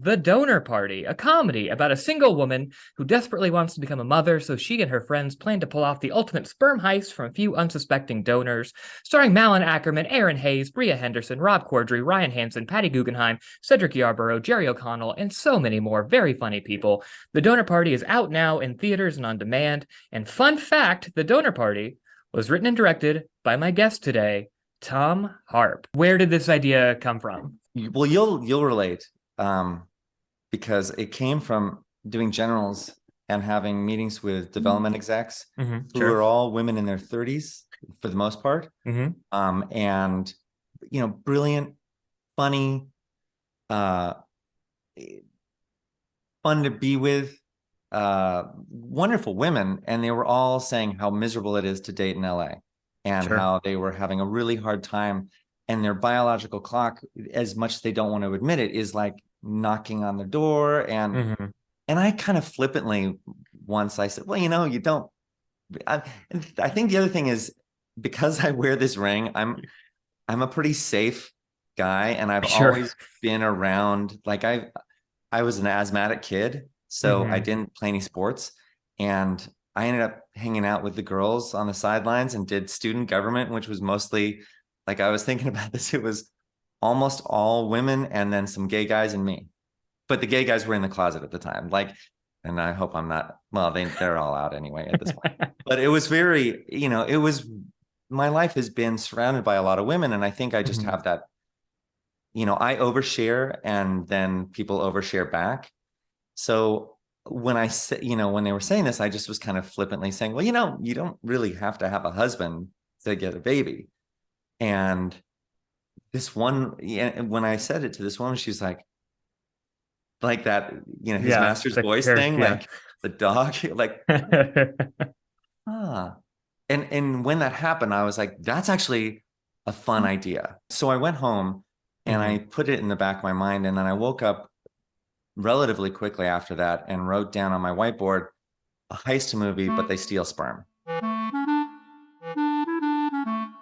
The Donor Party, a comedy about a single woman who desperately wants to become a mother, so she and her friends plan to pull off the ultimate sperm heist from a few unsuspecting donors. Starring Malin Ackerman, Aaron Hayes, Bria Henderson, Rob Corddry, Ryan Hansen, Patty Guggenheim, Cedric Yarborough, Jerry O'Connell, and so many more very funny people. The Donor Party is out now in theaters and on demand. And fun fact, The Donor Party was written and directed by my guest today, Thom Harp. Where did this idea come from? Well, you'll relate, because it came from doing generals and having meetings with development execs who are all women in their 30s for the most part, and brilliant, funny, fun to be with, wonderful women, and they were all saying how miserable it is to date in LA, and how they were having a really hard time. And their biological clock, as much as they don't want to admit it, is like knocking on the door. And I kind of flippantly once I said, well, you don't. I think the other thing is, because I wear this ring, I'm a pretty safe guy, and I've always been around. Like I was an asthmatic kid, so I didn't play any sports, and I ended up hanging out with the girls on the sidelines and did student government, which was mostly. Like, I was thinking about this, it was almost all women and then some gay guys and me. But the gay guys were in the closet at the time. Like, and I hope I'm not, well, they're all out anyway at this point. But it was very, my life has been surrounded by a lot of women. And I think I just have that, I overshare and then people overshare back. So when I said, when they were saying this, I just was kind of flippantly saying, well, you don't really have to have a husband to get a baby. And this one, when I said it to this woman, she's like that, his master's voice thing, like the dog, like, And when that happened, I was like, that's actually a fun idea. So I went home and I put it in the back of my mind. And then I woke up relatively quickly after that and wrote down on my whiteboard a heist movie, but they steal sperm.